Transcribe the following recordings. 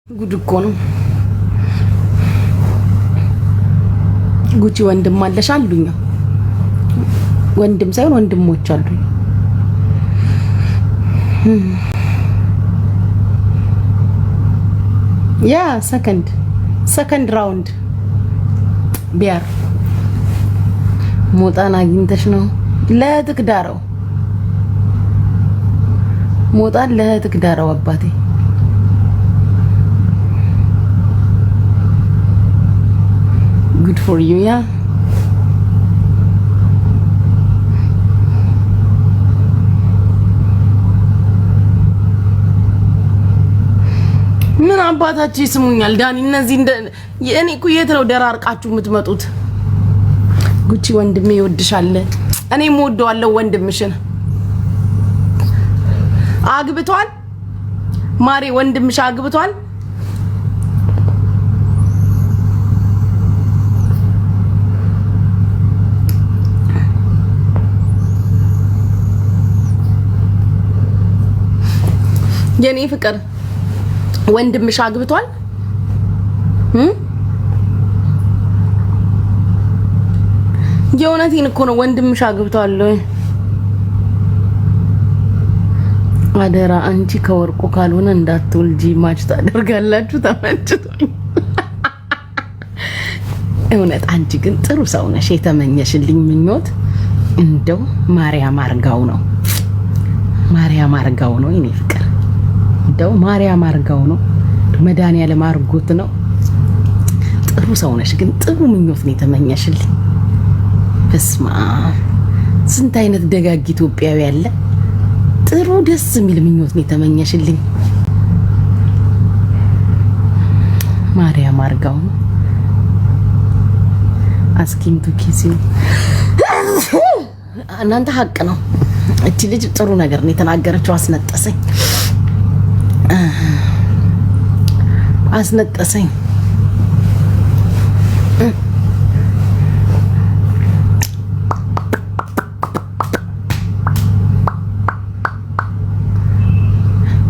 ጉድ እኮ ነው። ጉቺ ወንድም አለሽ አሉኝ። ወንድም ሳይሆን ወንድሞች አሉኝ። ያ ሰከንድ ራውንድ ቢያር ሞጣን አግኝተሽ ነው ለትክዳረው ሞጣን ለትክዳረው አባቴ good for you yeah ምን አባታችሁ ይስሙኛል ዳኒ እነዚህ እንደ እኔ እኮ የት ነው ደራርቃችሁ የምትመጡት ጉቺ ወንድሜ ይወድሻል እኔም ወደዋለሁ ወንድምሽን አግብቷል ማሪ ወንድምሽ አግብቷል የኔ ፍቅር ወንድምሽ አግብቷል የእውነቴን እኮ ነው ወንድምሽ አግብቷል አደራ አንቺ ከወርቁ ካልሆነ እንዳትወልጂ ማች ታደርጋላችሁ ተመችቶኝ እውነት አንቺ ግን ጥሩ ሰው ነሽ የተመኘሽልኝ ምኞት እንደው ማርያም አርጋው ነው የኔ ፍቅር እንደው ማርያም አርጋው ነው መድኃኒዓለም አርጎት ነው ጥሩ ሰው ነሽ ግን ጥሩ ምኞት ነው የተመኘሽልኝ በስማ ስንት አይነት ደጋግ ኢትዮጵያዊ ያለ ጥሩ ደስ የሚል ምኞት ነው የተመኘሽልኝ ማርያም አርጋው ነው አስኪንቱ ኪሲው እናንተ ሀቅ ነው እቺ ልጅ ጥሩ ነገር ነው የተናገረችው አስነጠሰኝ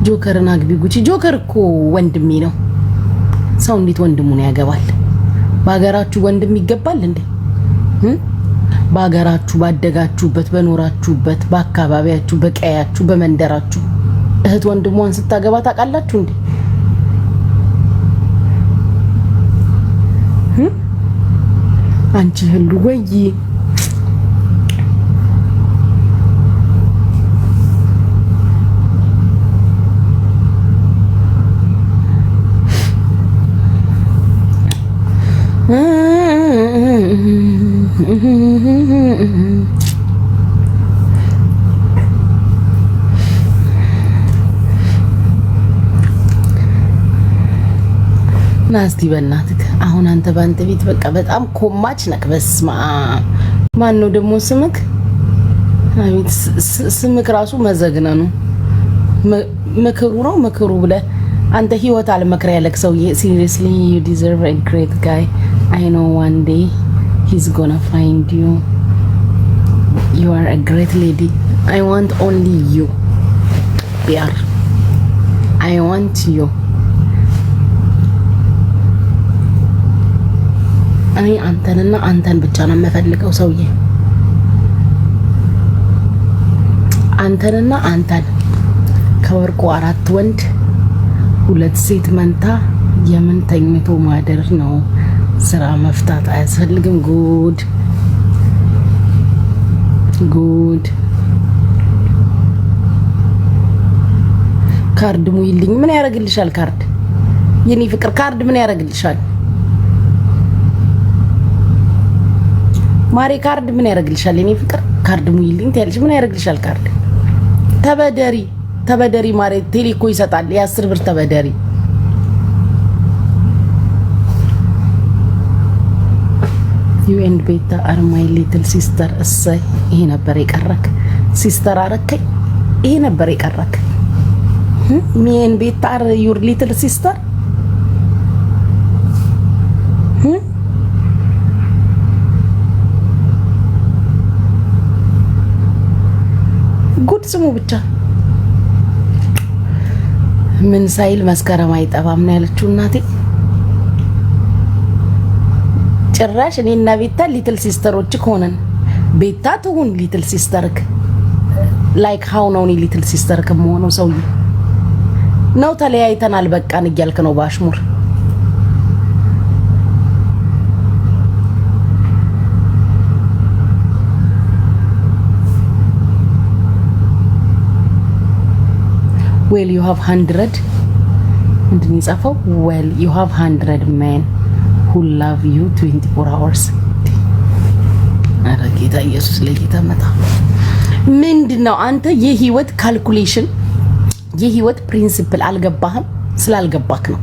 ጆከርን አግቢ ጉቺ ጆከር እኮ ወንድሜ ነው ሰው እንዴት ወንድሙን ያገባል ባገራችሁ ወንድም ይገባል እንዴ ባገራችሁ ባደጋችሁበት በኖራችሁበት በአካባቢያችሁ በቀያችሁ በመንደራችሁ እህት ወንድሟን ስታገባ ታውቃላችሁ እንዴ አንቺ ሁሉ ወይ ናስቲ በእናትህ አሁን አንተ ባንተ ቤት በቃ በጣም ኮማች ነክ በስማ ማን ነው ደግሞ ስምክ አቤት ስምክ ራሱ መዘግነ ነው መከሩ ብለ አንተ ህይወት አልመክረ ያለክ ሰው seriously you deserve a great guy I know one day he's gonna find you you are a great lady I want only you PR I want you እኔ አንተንና አንተን ብቻ ነው የምፈልገው ሰውዬ አንተንና አንተን ከወርቁ 4 ወንድ 2 ሴት መንታ የምን ተኝቶ ማደር ነው ስራ መፍታት አያስፈልግም ጉድ ካርድ ሙይልኝ ምን ያረግልሻል ካርድ የኔ ፍቅር ካርድ ምን ያረግልሻል ማሪ ካርድ ምን ያረግልሻል የኔ ፍቅር ካርድ ሙይልኝ ታያለሽ ምን ያረግልሻል ካርድ ተበደሪ ማሪ ቴሌኮ ይሰጣል የ10 ብር ተበደሪ you and beta are my little sister እሰይ ይሄ ነበር የቀረክ ሲስተር አረከኝ ይሄ ነበር የቀረክ me and beta are your little sister ጉድ ስሙ ብቻ ምን ሳይል መስከረም አይጠባም ነው ያለችው እናቴ። ጭራሽ እኔና ቤታ ሊትል ሲስተሮች ሆነን ቤታ ትሁን ሊትል ሲስተርክ ላይክ ሃው ነው እኔ ሊትል ሲስተርክ መሆኑ ሰውዬ ነው። ተለያይተናል በቃን እያልክ ነው ባሽሙር። well you have 100 ምንድን ይጻፈው well you have 100 men who love you 24 hours አረጋታ ኢየሱስ ለጌታ መጣ። ምንድነው አንተ የህይወት ካልኩሌሽን የህይወት ፕሪንሲፕል አልገባህም? ስላልገባክ ነው።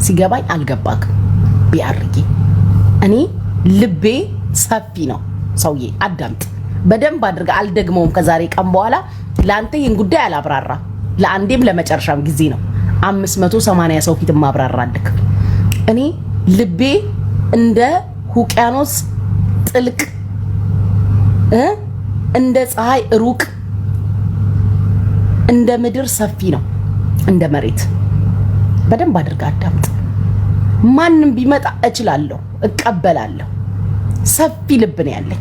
ሲገባኝ አልገባክም። ቢያርጊ እኔ ልቤ ሰፊ ነው ሰውዬ፣ አዳምጥ በደንብ አድርጋ። አልደግመውም ከዛሬ ቀን በኋላ ላንተ ይሄን ጉዳይ አላብራራ። ለአንዴም ለመጨረሻም ጊዜ ነው 580 ሰው ፊት ማብራራልክ። እኔ ልቤ እንደ ውቅያኖስ ጥልቅ እንደ ፀሐይ ሩቅ እንደ ምድር ሰፊ ነው፣ እንደ መሬት። በደንብ አድርጋ አዳምጥ። ማንንም ቢመጣ እችላለሁ፣ እቀበላለሁ። ሰፊ ልብ ነው ያለኝ።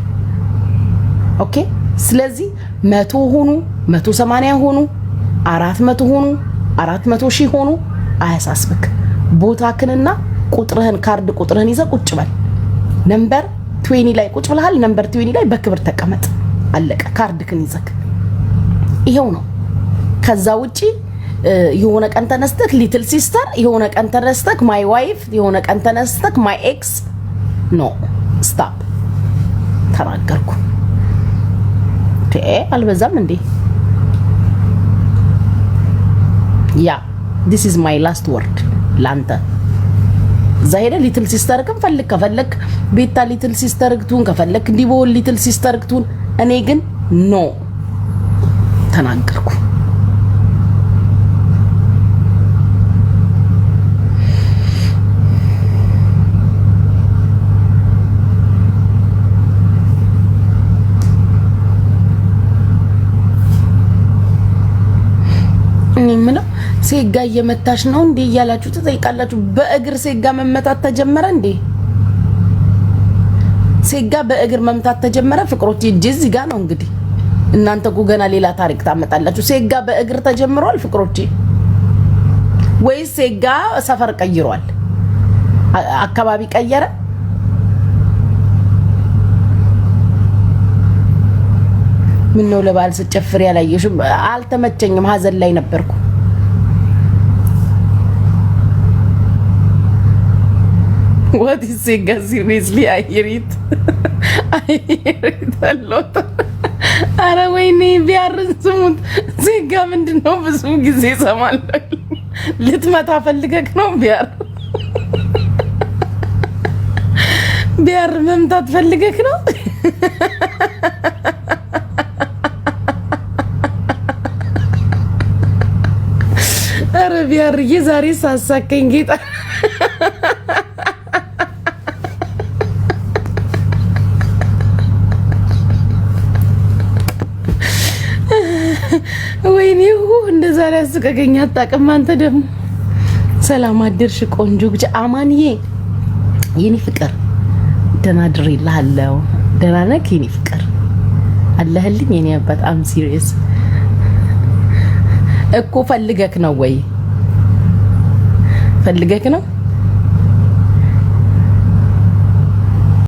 ኦኬ። ስለዚህ 100 ሆኑ 180 ሆኑ 400 ሆኑ 400 ሺህ ሆኑ አያሳስብክ። ቦታክንና ቁጥርህን ካርድ ቁጥርህን ይዘህ ቁጭ በል። ነምበር 20 ላይ ቁጭ ብለሃል። ነምበር 20 ላይ በክብር ተቀመጥ። አለቀ። ካርድክን ይዘህ ይሄው ነው። ከዛ ውጪ የሆነ ቀን ተነስተክ ሊትል ሲስተር፣ የሆነ ቀን ተነስተክ ማይ ዋይፍ፣ የሆነ ቀን ተነስተክ ማይ ኤክስ ኖ ስታፕ። ተናገርኩ። አልበዛም እንዴ? ያ this is my last word ላንተ። ዛሄደ ሊትል ሲስተር ከፈለክ ቤታ ሊትል ሲስተር ግቱን ከፈለክ ዲቦ ሊትል ሲስተር ግቱን። እኔ ግን ኖ ተናገርኩ። ምነው ሴጋ እየመታሽ ነው እንዴ እያላችሁ ትጠይቃላችሁ። በእግር ሴጋ መመታት ተጀመረ እንዴ? ሴጋ በእግር መምታት ተጀመረ? ፍቅሮች እዚህ ጋር ነው እንግዲህ። እናንተ እኮ ገና ሌላ ታሪክ ታመጣላችሁ። ሴጋ በእግር ተጀምሯል ፍቅሮች፣ ወይስ ሴጋ ሰፈር ቀይሯል? አካባቢ ቀየረ? ምን ነው ለባል ስጨፍር ያላየሽም? አልተመቸኝም፣ ሀዘን ላይ ነበርኩ። what is ሴጋ? seriously I hear it a lot። አረ ወይኔ ቢያርን ስሙት። ሴጋ ምንድነው? ብዙ ጊዜ ሰማለሁ። ልትመታ ፈልገክ ነው ቢያር? ቢያር መምታት ፈልገክ ነው? አረ ቢያር የዛሬ ሳሳከኝ ጌታ። ወይኔ እንደዛ ላይ አስቀቀኝ። አጣቀም አንተ ደግሞ ሰላም አደርሽ ቆንጆ ብቻ አማንዬ የኔ ፍቅር ደህና ድሬልሃለሁ። ደህና ነህ የኔ ፍቅር? አለህልኝ የኔ በጣም ሲሪየስ እኮ ፈልገክ ነው ወይ ፈልገክ ነው?